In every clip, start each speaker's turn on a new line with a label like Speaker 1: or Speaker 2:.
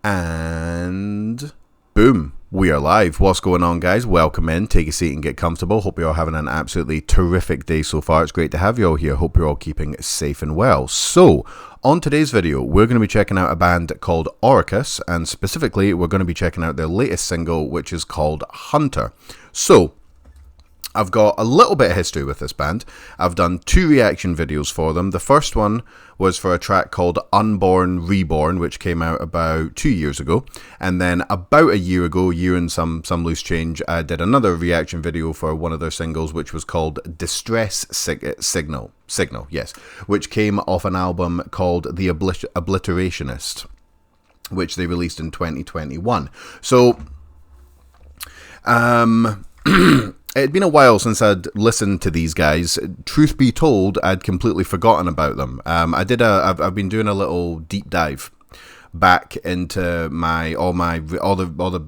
Speaker 1: And boom, we are live. What's going on, guys? Welcome in. Take a seat and get comfortable. Hope you're all having an absolutely terrific day so far. It's great to have you all here. Hope you're all keeping safe and well. So, on today's video, we're going to be checking out a band called Orecus, and specifically, we're going to be checking out their latest single, which is called Hunter. So, I've got a little bit of history with this band. I've done 2 reaction videos for them. The first one was for a track called Unborn Reborn, which came out about 2 years ago. And then about a year ago, year and some loose change, I did another reaction video for one of their singles, which was called Distress Signal, yes, which came off an album called The Obliterationist, which they released in 2021. So, it'd been a while since I'd listened to these guys. Truth be told, I'd completely forgotten about them. I've been doing a little deep dive back into all the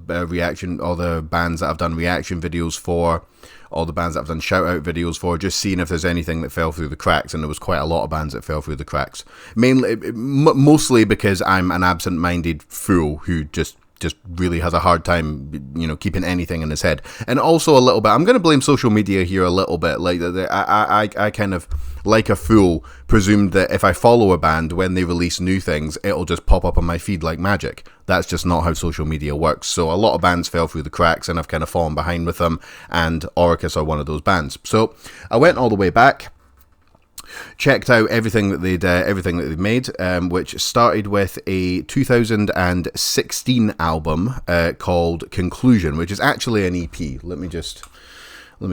Speaker 1: bands that I've done reaction videos for, all the bands that I've done shout out videos for, just seeing if there's anything that fell through the cracks, and there was quite a lot of bands that fell through the cracks. Mostly because I'm an absent-minded fool who just really has a hard time, keeping anything in his head. And also a little bit, I'm going to blame social media here a little bit. Like, I kind of, like a fool, presumed that if I follow a band, when they release new things, it'll just pop up on my feed like magic. That's just not how social media works. So a lot of bands fell through the cracks, and I've kind of fallen behind with them, and Orecus are one of those bands. So I went all the way back, checked out everything that they've made, which started with a 2016 album called Conclusion, which is actually an EP. Let me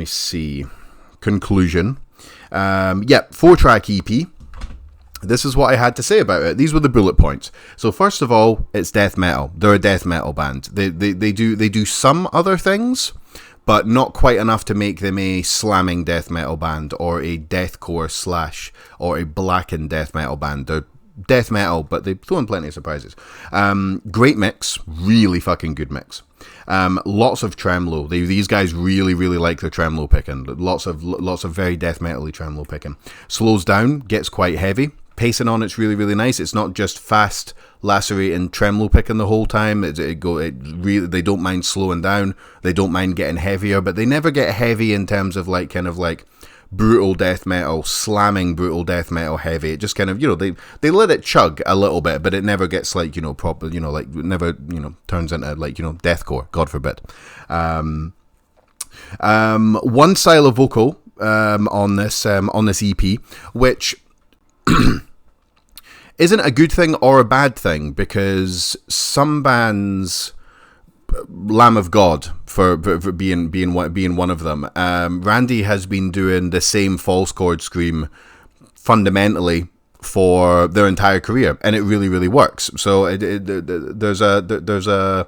Speaker 1: see. Conclusion. 4-track EP. This is what I had to say about it. These were the bullet points. So first of all, it's death metal. They're a death metal band. They do some other things, but not quite enough to make them a slamming death metal band or a deathcore / or a blackened death metal band. They're death metal, but they throw in plenty of surprises. Great mix, really fucking good mix. Lots of tremolo. These guys really like their tremolo picking. Lots of very death metal-y tremolo picking. Slows down, gets quite heavy. Pacing on it's really nice. It's not just fast lacerating tremolo picking the whole time. They don't mind slowing down. They don't mind getting heavier, but they never get heavy in terms of like brutal death metal, slamming brutal death metal heavy. It just kind of, they let it chug a little bit, but it never gets like, proper, never, turns into like, deathcore, God forbid. One style of vocal on this EP, which isn't a good thing or a bad thing, because some bands, Lamb of God for being one of them, Randy has been doing the same false chord scream fundamentally for their entire career, and it really works. So there's a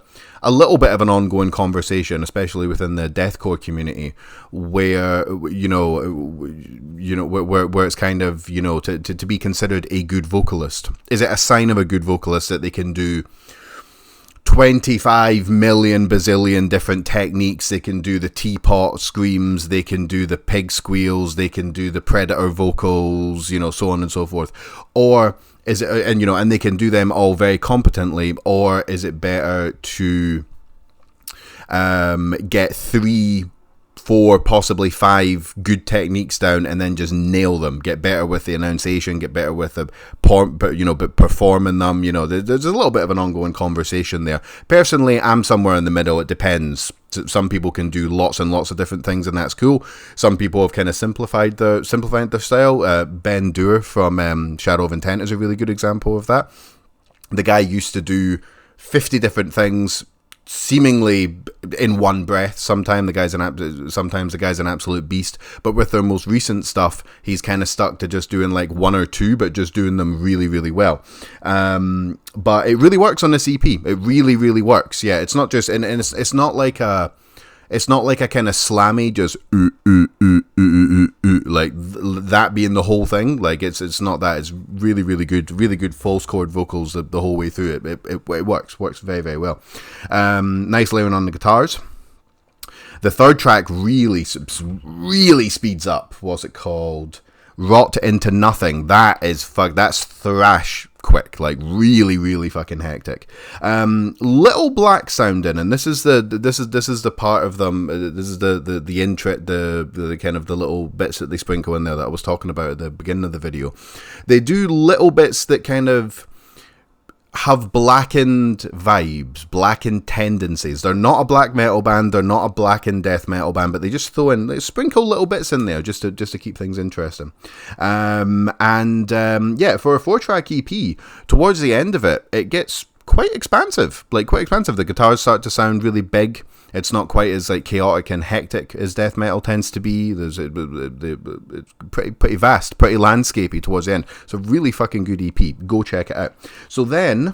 Speaker 1: little bit of an ongoing conversation, especially within the deathcore community, where where it's kind of, to be considered a good vocalist. Is it a sign of a good vocalist that they can do 25 million bazillion different techniques? They can do the teapot screams, they can do the pig squeals, they can do the predator vocals, so on and so forth. Or is it, and they can do them all very competently, or is it better to get 3, 4, possibly 5 good techniques down and then just nail them, get better with the enunciation, get better with the but performing them? There's a little bit of an ongoing conversation there. Personally, I'm somewhere in the middle. It depends. Some people can do lots and lots of different things, and that's cool. Some people have kind of simplified their style. Ben Doer from Shadow of Intent is a really good example of that. The guy used to do 50 different things seemingly in one breath. Sometimes the guy's an absolute beast, but with their most recent stuff, he's kind of stuck to just doing like 1 or 2, but just doing them really well. But it really works on this EP. It really works. Yeah, it's not just, and it's not like a kind of slammy, just like that being the whole thing. Like it's not that. It's really good false chord vocals the whole way through it. It works very well. Nice layering on the guitars. The third track really speeds up. What's it called? Rot into Nothing. That's thrash quick, like really fucking hectic. Little black sounding, and this is the part of them. This is the intro, the kind of the little bits that they sprinkle in there that I was talking about at the beginning of the video. They do little bits that kind of have blackened vibes, blackened tendencies. They're not a black metal band, they're not a blackened death metal band, but they just they sprinkle little bits in there just to keep things interesting. Yeah, for a 4-track EP, towards the end of it, it gets quite expansive. The guitars start to sound really big. It's not quite as like chaotic and hectic as death metal tends to be. It's pretty vast, pretty landscapey towards the end. It's a really fucking good EP. Go check it out. So then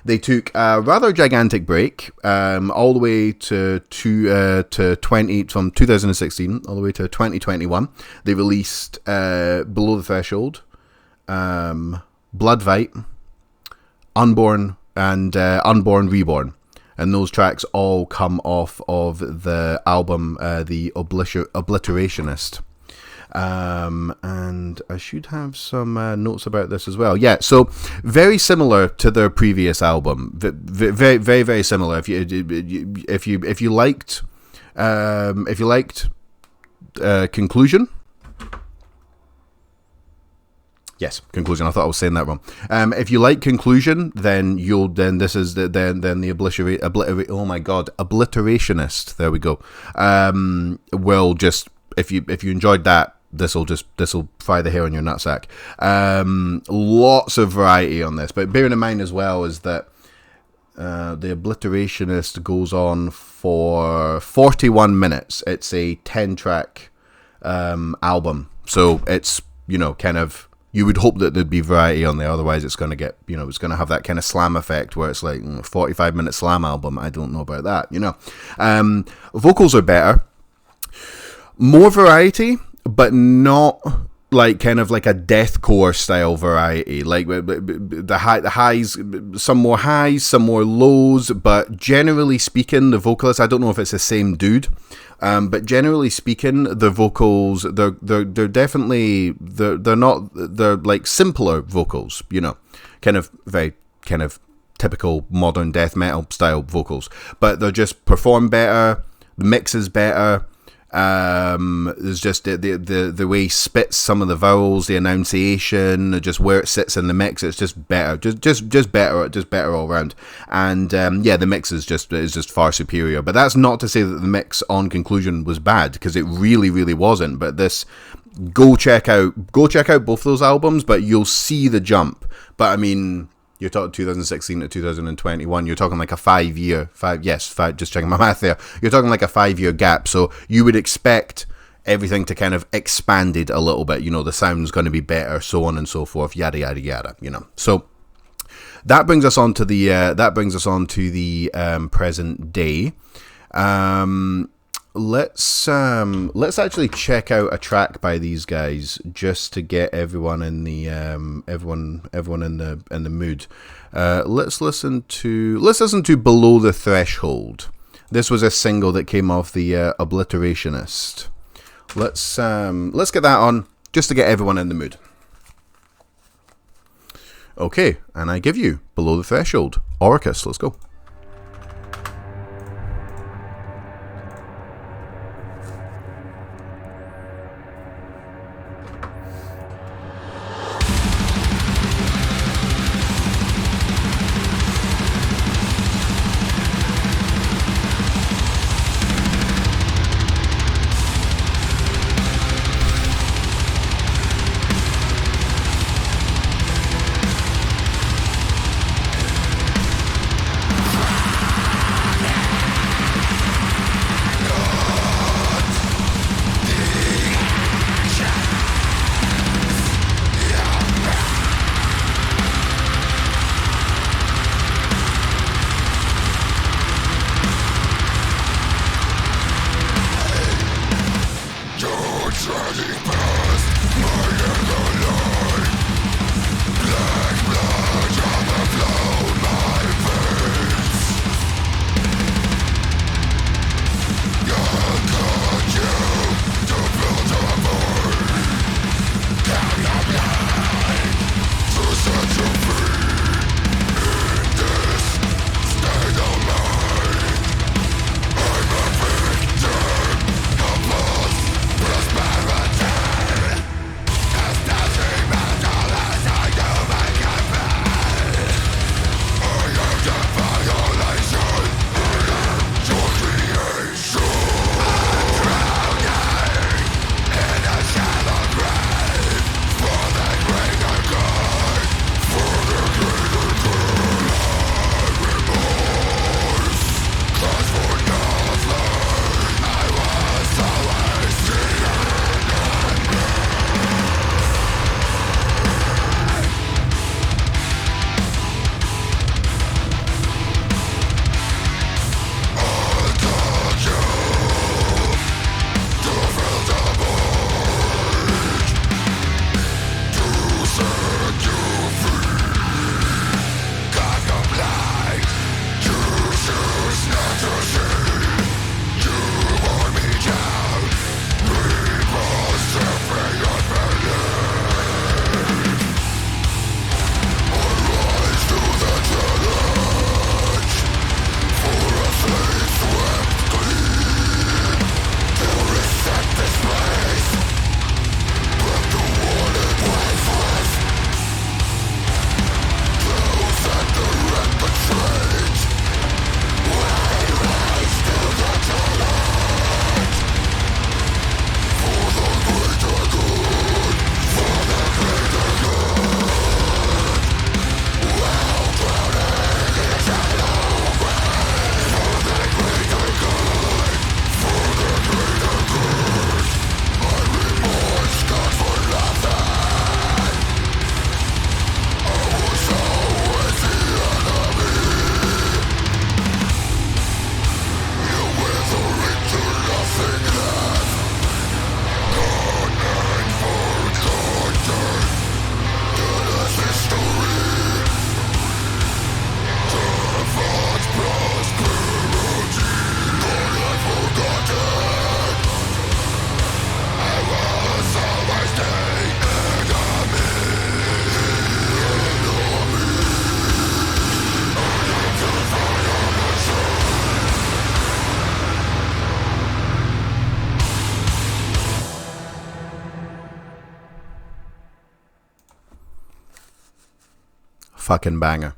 Speaker 1: they took a rather gigantic break, all the way to 2016 all the way to 2021. They released Below the Threshold, Bloodfight, Unborn, and Unborn Reborn. And those tracks all come off of the album, The Obliterationist. And I should have some notes about this as well. Yeah, so very similar to their previous album. Very, very, very similar. If you liked Conclusion. Yes, Conclusion. I thought I was saying that wrong. If you like Conclusion, then this is the Obliterationist. There we go. Will just if you enjoyed that, this will fry the hair on your nutsack. Lots of variety on this, but bearing in mind as well is that the Obliterationist goes on for 41 minutes. It's a 10-track album, so it's kind of. You would hope that there'd be variety on there, otherwise it's going to get, it's going to have that kind of slam effect where it's like 45-minute slam album. I don't know about that, Vocals are better. More variety, but not like kind of like a deathcore style variety. Like the highs, some more highs, some more lows, but generally speaking, the vocalist, I don't know if it's the same dude. But generally speaking, the vocals they're definitely they're like simpler vocals, kind of very kind of typical modern death metal style vocals, but they're just perform better. The mix is better. There's just the way he spits some of the vowels, the enunciation, just where it sits in the mix. It's just better, just better all around. And the mix is just far superior. But that's not to say that the mix on Conclusion was bad, because it really wasn't. But this, go check out both those albums, but you'll see the jump. But I mean, you're talking 2016 to 2021. You're talking like a 5 year, just checking my math there. You're talking like a 5 year gap. So you would expect everything to kind of expanded a little bit. The sound's going to be better, so on and so forth, yada yada yada. So that brings us on to the present day. Let's actually check out a track by these guys just to get everyone in the in the mood. Let's listen to Below the Threshold. This was a single that came off the Obliterationist. Let's get that on just to get everyone in the mood. Okay, and I give you Below the Threshold, Orecus. Let's go. Fucking banger.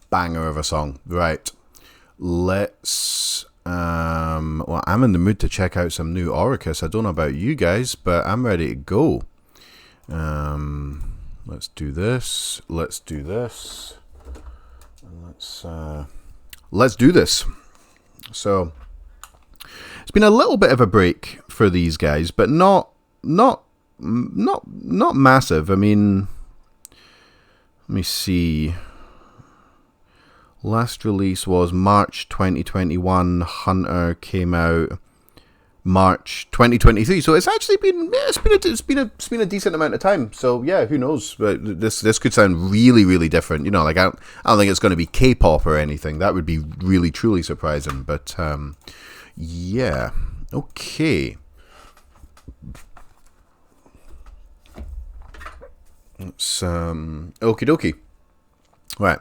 Speaker 1: Banger of a song. Right. Let's... well, I'm in the mood to check out some new Orecus. I don't know about you guys, but I'm ready to go. Let's do this. Let's do this. And let's do this. So, it's been a little bit of a break for these guys, but not massive. I mean, let me see. Last release was March 2021. Hunter came out March 2023. So it's actually been a decent amount of time. So yeah, who knows? But this could sound really, really different. You know, like I don't think it's going to be K-pop or anything. That would be really, truly surprising. But yeah, okay. It's okie dokie. Right.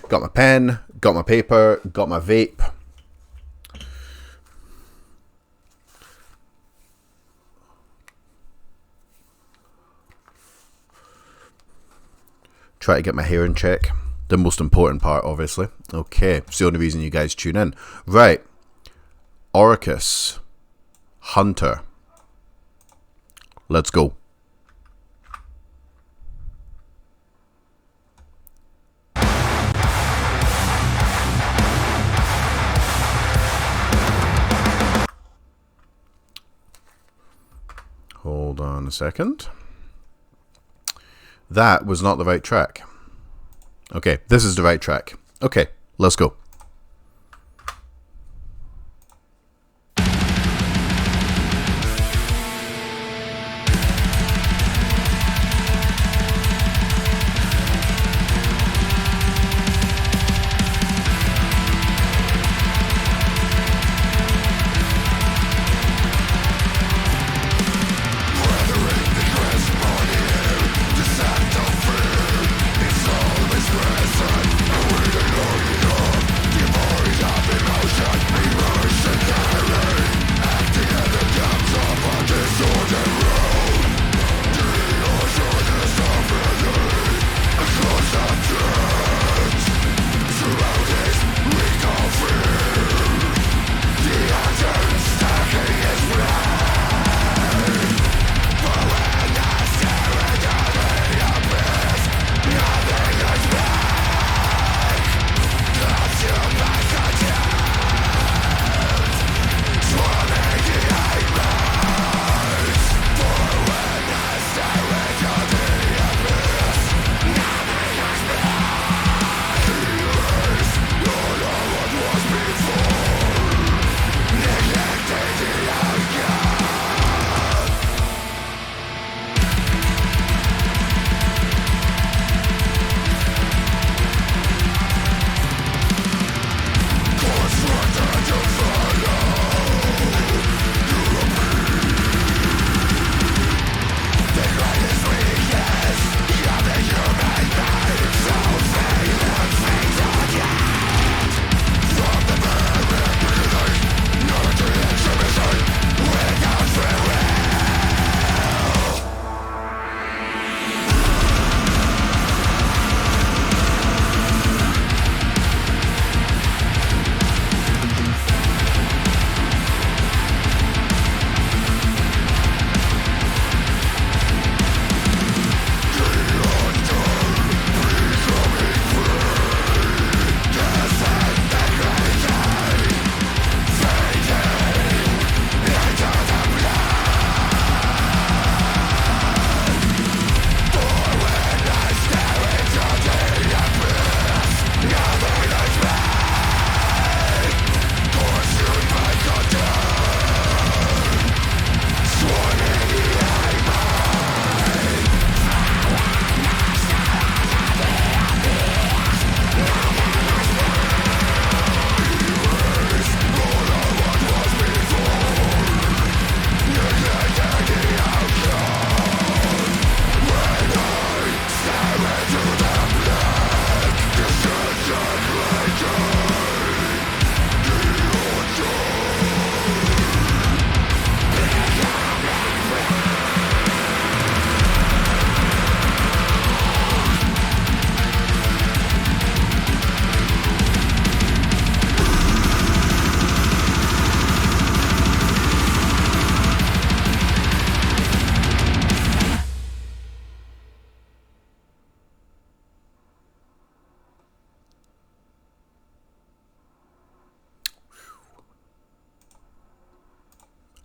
Speaker 1: Got my pen, got my paper, got my vape. Try to get my hair in check. The most important part, obviously. Okay, it's the only reason you guys tune in. Right. Orecus. Hunter. Let's go. Hold on a second. That was not the right track. Okay, this is the right track. Okay, let's go.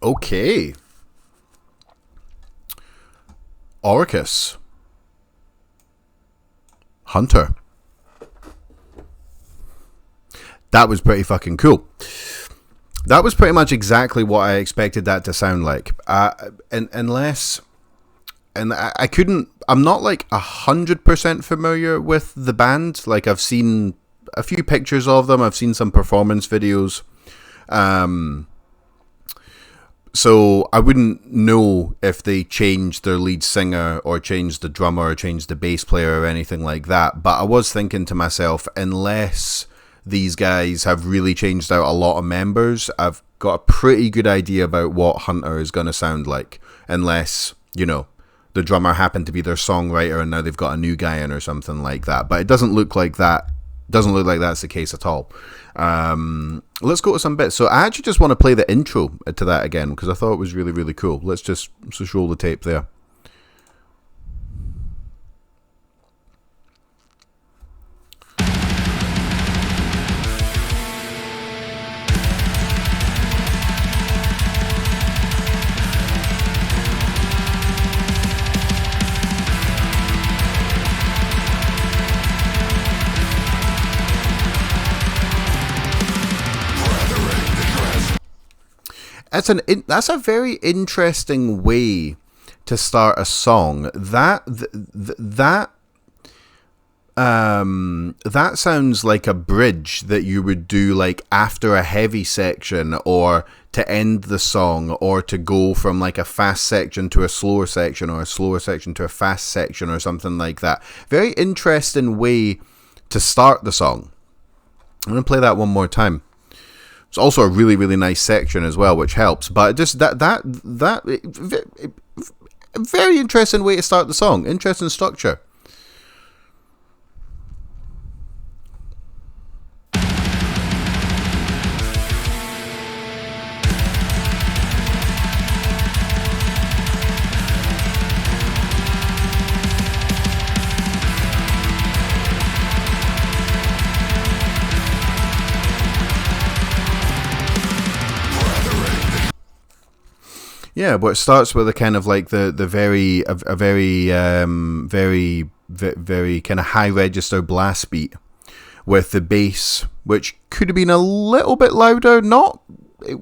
Speaker 1: Okay. Orecus. Hunter. That was pretty fucking cool. That was pretty much exactly what I expected that to sound like. Unless... And I couldn't... I'm not like 100% familiar with the band. Like, I've seen a few pictures of them. I've seen some performance videos. So I wouldn't know if they changed their lead singer or changed the drummer or changed the bass player or anything like that. But I was thinking to myself, unless these guys have really changed out a lot of members, I've got a pretty good idea about what Hunter is going to sound like. Unless, you know, the drummer happened to be their songwriter and now they've got a new guy in or something like that. But it doesn't look like that. Doesn't look like that's the case at all. Let's go to some bits. So I actually just want to play the intro to that again because I thought it was really, really cool. Let's just roll the tape there. That's a very interesting way to start a song. That sounds like a bridge that you would do like after a heavy section, or to end the song, or to go from like a fast section to a slower section, or a slower section to a fast section, or something like that. Very interesting way to start the song. I'm going to play that one more time. It's also a really, really nice section as well, which helps. But just that very interesting way to start the song. Interesting structure. Yeah, but it starts with a kind of like the very kind of high register blast beat with the bass, which could have been a little bit louder. It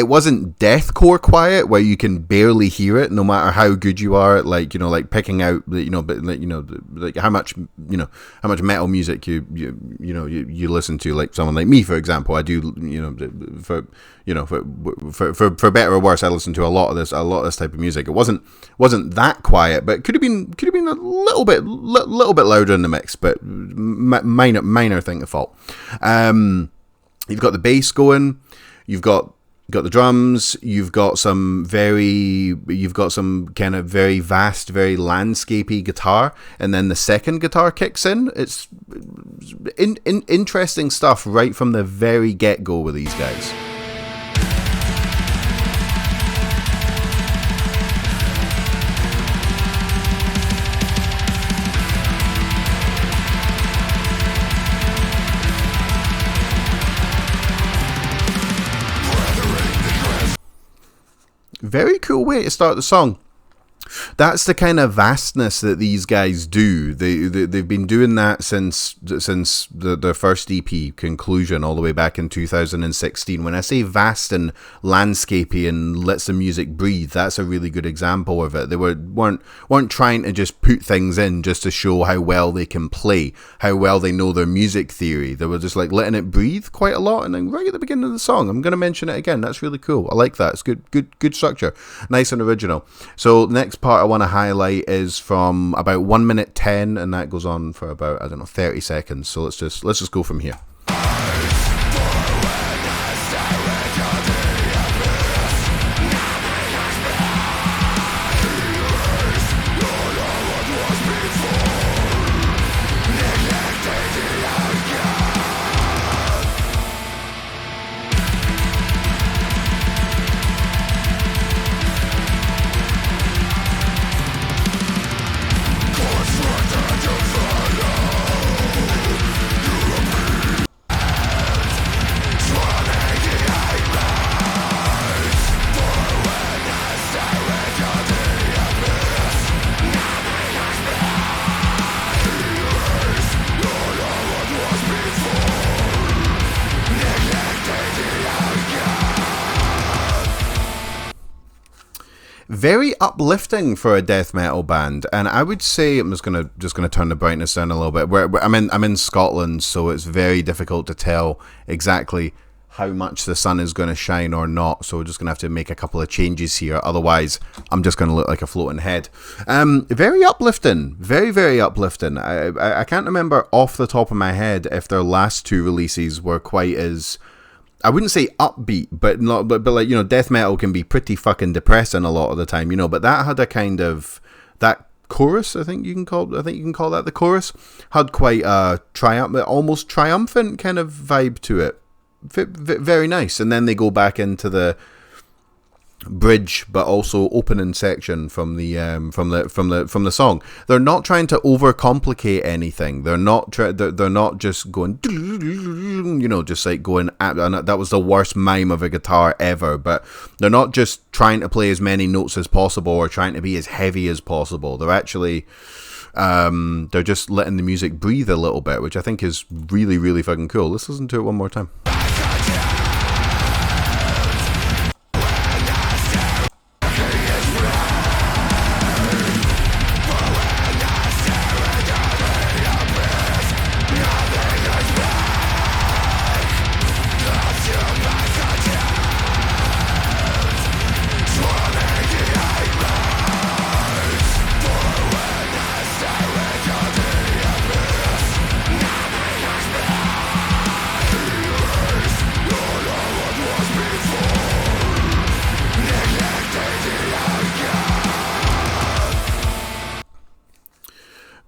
Speaker 1: wasn't deathcore quiet where you can barely hear it, no matter how good you are at like picking out like how much metal music you listen to. Like someone like me, for example, I do for better or worse, I listen to a lot of this type of music. It wasn't that quiet, but it could have been a little bit louder in the mix, but minor thing to fault. You've got the bass going, you've got the drums, you've got some kind of very vast, very landscapey guitar, and then the second guitar kicks in. It's interesting stuff right from the very get-go with these guys. Very cool way to start the song. That's the kind of vastness that these guys do. They've been doing that since their first EP, Conclusion, all the way back in 2016. When I say vast and landscapey and lets the music breathe, that's a really good example of it. They weren't trying to just put things in just to show how well they can play, how well they know their music theory. They were just like letting it breathe quite a lot, and then right at the beginning of the song, I'm going to mention it again. That's really cool. I like that. It's good structure, nice and original. So next part I want to highlight is from about 1 minute 10, and that goes on for about 30 seconds. So let's just go from here. very uplifting for a death metal band, and I would say I'm just gonna turn the brightness down a little bit. Where I'm in Scotland, so it's very difficult to tell exactly how much the sun is going to shine or not. So we're just gonna have to make a couple of changes here. Otherwise, I'm just gonna look like a floating head. Very uplifting, very very uplifting. I can't remember off the top of my head if their last two releases were quite as, I wouldn't say upbeat, but like, you know, death metal can be pretty fucking depressing a lot of the time, you know. But that had a kind of, that chorus, I think you can call that the chorus, had quite a almost triumphant kind of vibe to it. Very nice. And then they go back into the bridge, but also opening section from the song. They're not trying to overcomplicate anything. They're not just going, you know, just like going at, and that was the worst mime of a guitar ever. But they're not just trying to play as many notes as possible or trying to be as heavy as possible. They're actually they're just letting the music breathe a little bit, which I think is really really fucking cool. Let's listen to it one more time.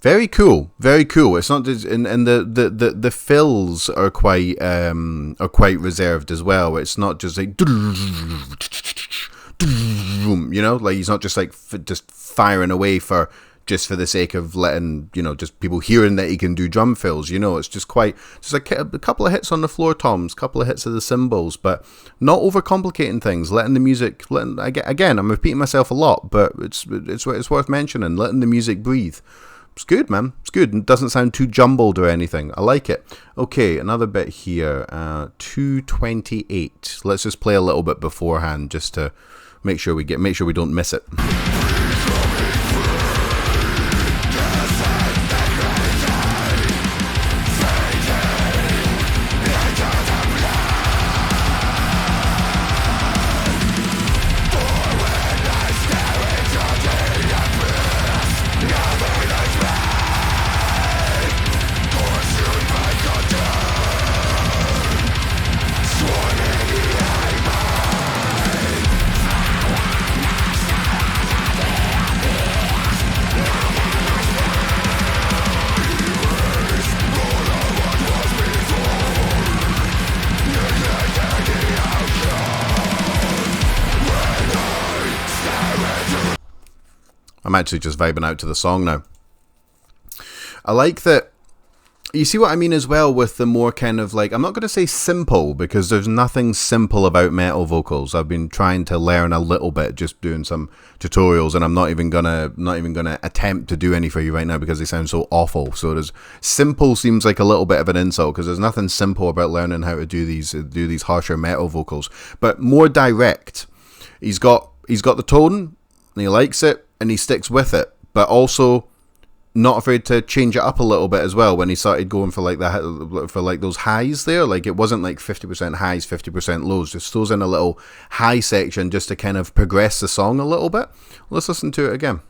Speaker 1: Very cool, very cool. It's not just, and the fills are quite reserved as well. It's not just like, you know, like he's not just like just firing away for the sake of letting, you know, just people hearing that he can do drum fills. You know, it's just quite just a couple of hits on the floor toms, a couple of hits of the cymbals, but not overcomplicating things. Letting the music, again, I'm repeating myself a lot, but it's worth mentioning. Letting the music breathe. It's good, man. It's good. It doesn't sound too jumbled or anything. I like it. Okay, another bit here. 2:28. Let's just play a little bit beforehand just to make sure we don't miss it. I'm actually just vibing out to the song now. I like that. You see what I mean as well with the more kind of like, I'm not going to say simple, because there's nothing simple about metal vocals. I've been trying to learn a little bit, just doing some tutorials, and I'm not even gonna attempt to do any for you right now because they sound so awful. So there's, simple seems like a little bit of an insult, because there's nothing simple about learning how to do these harsher metal vocals, but more direct. He's got the tone, and he likes it, and he sticks with it, but also not afraid to change it up a little bit as well. When he started going for like those highs there, like it wasn't like 50% highs, 50% lows, just throws in a little high section just to kind of progress the song a little bit. Let's listen to it again.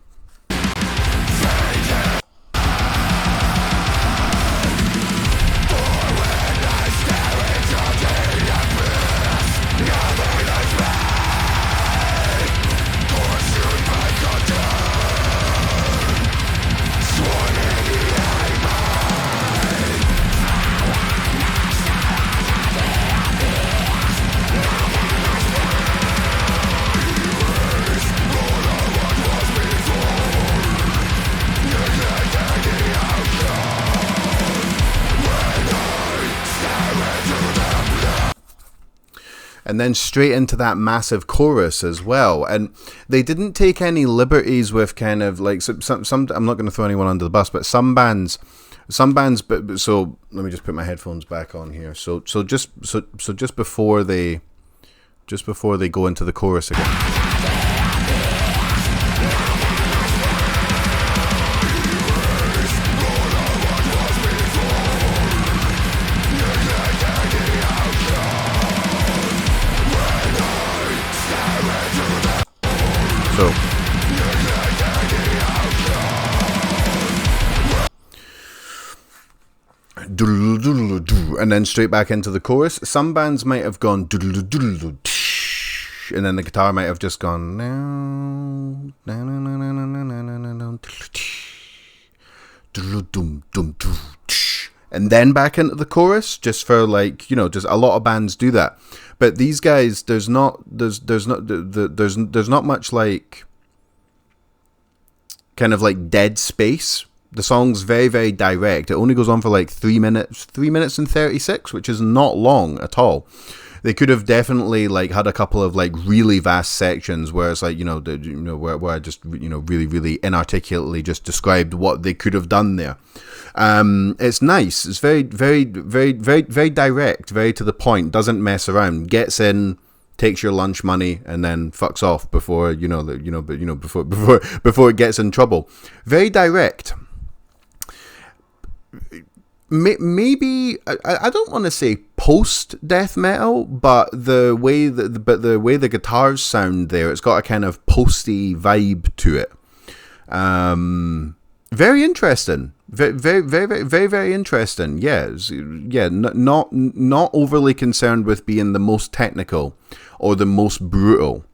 Speaker 1: And then straight into that massive chorus as well. And they didn't take any liberties with kind of like some I'm not going to throw anyone under the bus, but some bands, but so let me just put my headphones back on here. So just before they go into the chorus again. and then straight back into the chorus. Some bands might have gone and then the guitar might have just gone and then back into the chorus, just for like, you know, just a lot of bands do that. But these guys, there's not much like kind of like dead space. The song's very, very direct. It only goes on for like 3 minutes and 36, which is not long at all. They could have definitely like had a couple of like really vast sections where it's like, where I just, really, really inarticulately just described what they could have done there. It's nice. It's very, very, very, very, very direct, very to the point, doesn't mess around, gets in, takes your lunch money, and then fucks off before it gets in trouble. Very direct. Maybe I don't want to say post death metal, but the way the guitars sound there, it's got a kind of posty vibe to it. Very interesting. Very, very, very, very, very interesting. Not overly concerned with being the most technical or the most brutal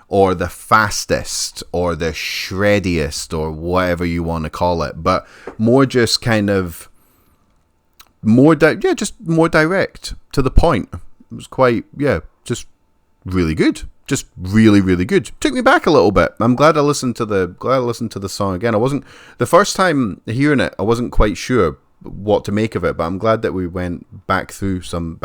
Speaker 1: or the fastest or the shreddiest or whatever you want to call it, but more just kind of just more direct to the point. It was quite, just really good. Just really, really good. Took me back a little bit. I'm glad I listened to the song again. The first time hearing it, I wasn't quite sure what to make of it, but I'm glad that we went back through some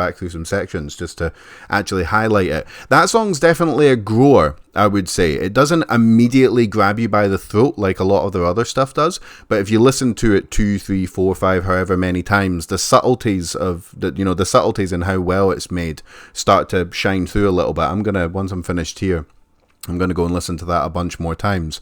Speaker 1: sections just to actually highlight it. That song's definitely a grower, I would say. It doesn't immediately grab you by the throat like a lot of their other stuff does, but if you listen to it 2, 3, 4, 5, however many times, the subtleties in how well it's made start to shine through a little bit. Once I'm finished here, I'm gonna go and listen to that a bunch more times.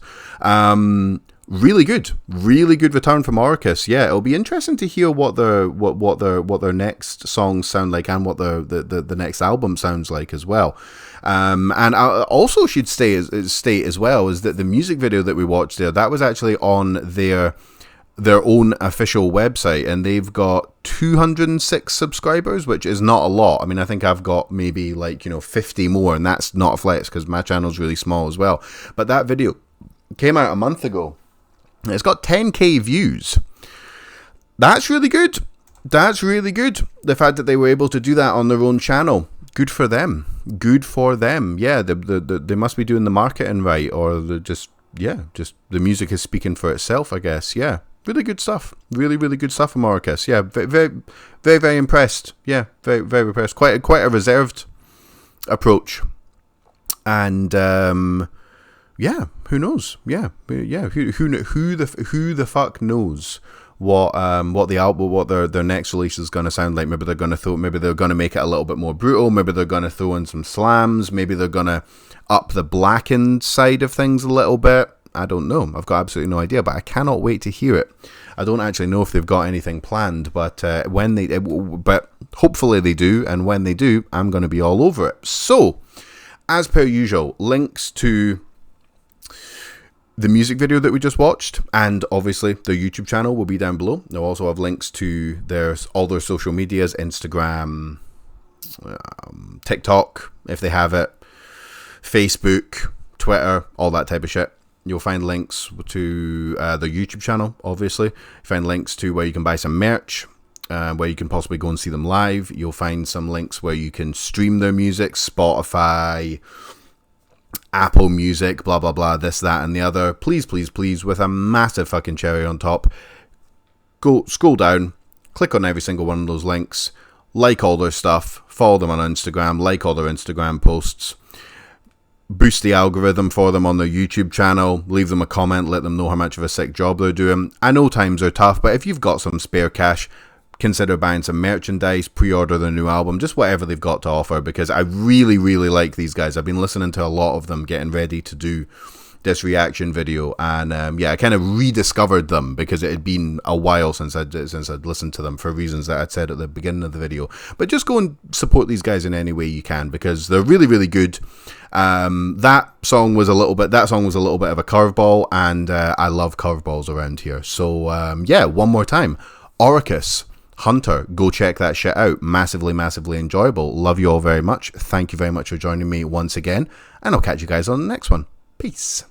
Speaker 1: Really good return from Orecus. Yeah, it'll be interesting to hear what their next songs sound like and what the next album sounds like as well. And I also should state as well is that the music video that we watched there, that was actually on their own official website, and they've got 206 subscribers, which is not a lot. I mean, I think I've got maybe 50 more, and that's not a flex because my channel's really small as well. But that video came out a month ago. It's got 10k views. That's really good. The fact that they were able to do that on their own channel. Good for them. Yeah, they must be doing the marketing right, or just the music is speaking for itself, I guess. Yeah, really good stuff. Really, really good stuff from Orecus. Yeah, very, very, very, very impressed. Yeah, very, very impressed. Quite a reserved approach. And yeah, who knows? Yeah. Who the fuck knows what their next release is going to sound like? Maybe they're going to make it a little bit more brutal. Maybe they're going to throw in some slams. Maybe they're going to up the blackened side of things a little bit. I don't know. I've got absolutely no idea, but I cannot wait to hear it. I don't actually know if they've got anything planned, but hopefully they do. And when they do, I'm going to be all over it. So, as per usual, links to the music video that we just watched, and obviously their YouTube channel will be down below. They'll also have links to all their social medias, Instagram, TikTok, if they have it, Facebook, Twitter, all that type of shit. You'll find links to their YouTube channel, obviously. You find links to where you can buy some merch, where you can possibly go and see them live. You'll find some links where you can stream their music, Spotify, Apple Music, blah blah blah, this, that, and the other. Please, please, please, with a massive fucking cherry on top, go scroll down, click on every single one of those links, like all their stuff, follow them on Instagram, like all their Instagram posts, boost the algorithm for them on their YouTube channel, leave them a comment, let them know how much of a sick job they're doing. I know times are tough, but if you've got some spare cash, consider buying some merchandise, pre-order their new album, just whatever they've got to offer, because I really, really like these guys. I've been listening to a lot of them, getting ready to do this reaction video, and I kind of rediscovered them because it had been a while since I'd listened to them for reasons that I'd said at the beginning of the video. But just go and support these guys in any way you can, because they're really, really good. That song was a little bit of a curveball, and I love curveballs around here. So one more time, Orecus. Hunter. Go check that shit out. Massively, massively enjoyable. Love you all very much. Thank you very much for joining me once again, and I'll catch you guys on the next one. Peace.